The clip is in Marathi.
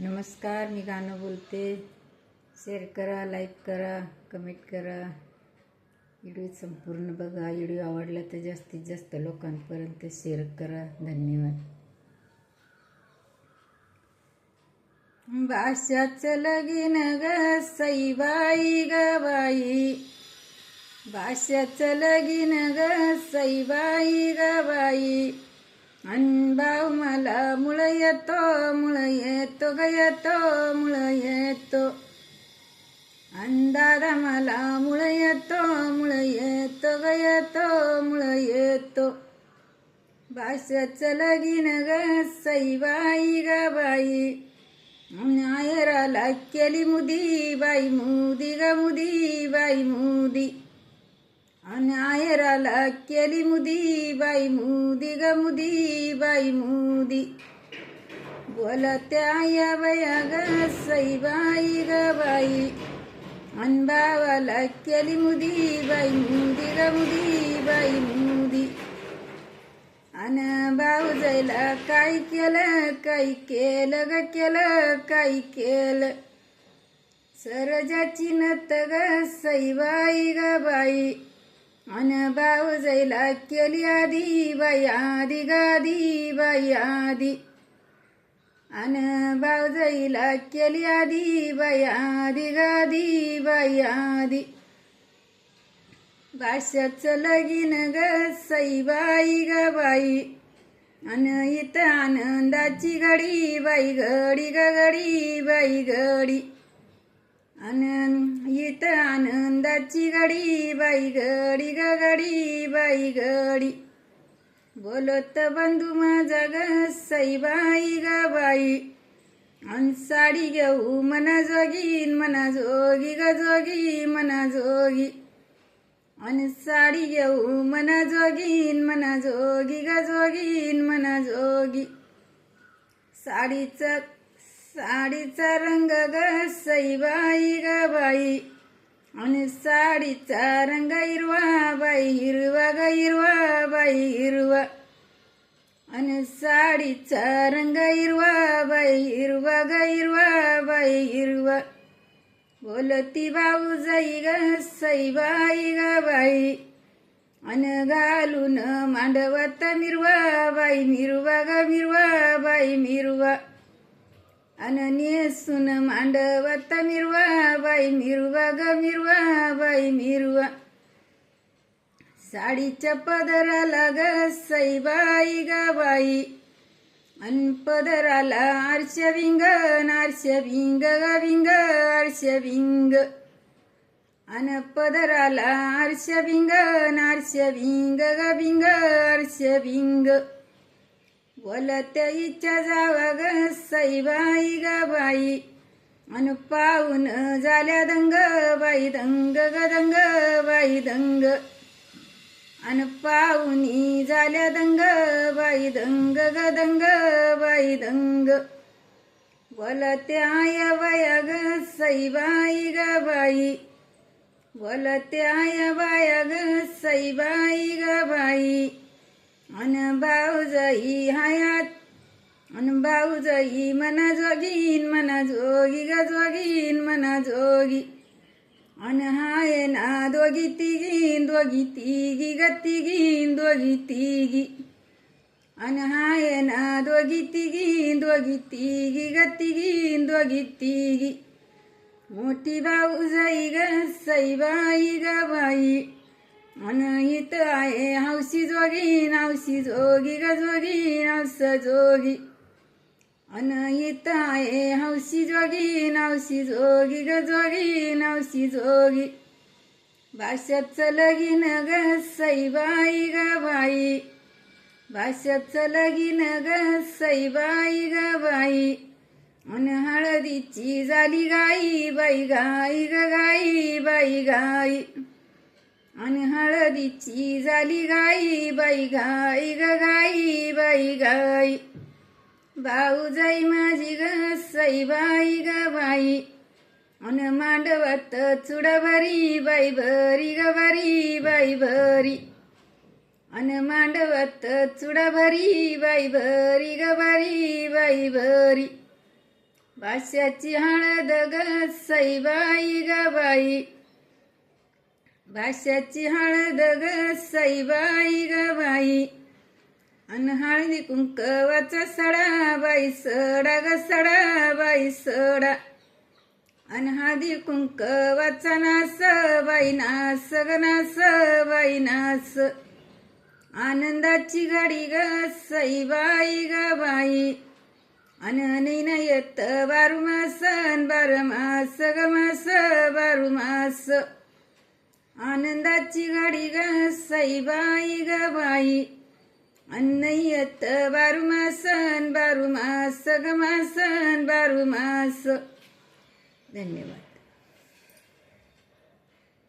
नमस्कार, मी गाणं बोलते. शेअर करा, लाईक करा, कमेंट करा. व्हिडिओ संपूर्ण बघा. व्हिडिओ आवडला तर जास्तीत जास्त लोकांपर्यंत शेअर करा. धन्यवाद. भाषाचं लगीन ग सईबाई ग बाई, भाषाचं लगीन ग सईबाई ग बाई. भाऊ मला मुळ येतो ग येतो मुळ येतो. दादा मला मुळ येतो ग येतो मुळ येतो. भाषाचं लगीन ग सईबाई ग बाई. आयराला केली मुदी बाई मुदी ग मुदी बाई मुदी. आयराला केली मुदी बाई मुदी ग मुदी बाई मुदी. बोलत्या या बया ग सईबाई ग बाई. भावाला केली मुदी बाई मुदी ग मुदी बाई मुदी. भाऊ जायला काय केलं ग केलं काय केलं. सरजाची नत ग सईबाई ग बाई. भाऊ जायला केली आधी बाई आधी गादी बाई आधी. भाऊ जायला केली आधी बाई आधी गादी बाई आधी. भाषाचं लगीन ग सईबाई ग बाई. इथं आनंदाची घडी बाई घडी ग घडी बाई घडी. इथं आनंदाची घडी बाई घडी ग घडी बाई घडी. बोलत बंधू माझा ग सईबाई ग बाई. साडी घेऊ मना जोगी ग जोगी मना जोगी. साडी घेऊ मना जोगी ग जोगी मना जोगी. साडीचा रंग ग सईबाई ग बाई. साडीचा रंग हिरवा बाई हिरवा ग हिरवा बाई हिरवा. साडीचा रंग हिरवा बाई हिरवा ग हिरवा बाई हिरवा. बोलती भाऊ जाई ग सईबाई ग बाई. घालून मांडवत मिरवा बाई मिरवा ग मिरवा बाई मिरवा. नेसून मांडवत मिरवा बाई मिरवा ग मिरवा बाई मिरवा. साडीच्या पदराला ग सईबाई ग बाई. पदराला आरश विंग ग विंग आरश विंग. पदराला आरश विंग ग विंग आरश विंग. बोलत्या इच्छा जावा ग सईबाई ग बाई. पाहून झाल्या दंग बाई दंग ग दंग बाई दंग. पाहुणी झाल्या दंग बाई दंग ग दंग बाई दंग. बोलत्या या बाया ग सईबाई ग बाई. बोलत्या या बाया ग सईबाई ग बाई. भाऊजाई हयात भाऊजाई मना जोगीन ग जोगीन मना जोगी. हाय ना दोघी तिघी ग तिघी. हाय ना दोघी तिघी ग तिघी. मोठी भाऊजाई ग सईबाई ग बाई. इथं आहे हौशी जोगी ग जोगी हौस जोगी. इथं आहे हौशी जोगी ग जोगी हौशी जोगी. भाषाचं लगीन ग सईबाई ग बाई. भाषाचं लगीन ग सईबाई ग बाई. हळदीची झाली गाई बाई गाई ग गाई बाई गाई. हळदीची झाली गाई बाई गाई ग गाई बाई गाई. भाऊजाई माझी ग सईबाई ग बाई. मांडवत चुडा भरी बाई भरी ग भरी बाई भरी. मांडवत चुडा भरी बाई भरी ग भरी बाई भरी. भाष्याची हळद ग सईबाई ग बाई, भाष्याची हळद ग सईबाई ग बाई, अन हळदी कुंकवाचा सडा बाई सडा ग सडा बाई सडा, अन हळदी कुंकवाचा नास बाई नास ग नास बाई नास, आनंदाची गाडी ग सईबाई ग बाई, अन नाही येत बारू मास बारू मास ग मास बारू मास, आनंदाची गाडी ग सईबाई ग बाई, अन नाही येत बारू मास बारू मास ग मास बारू मास. धन्यवाद.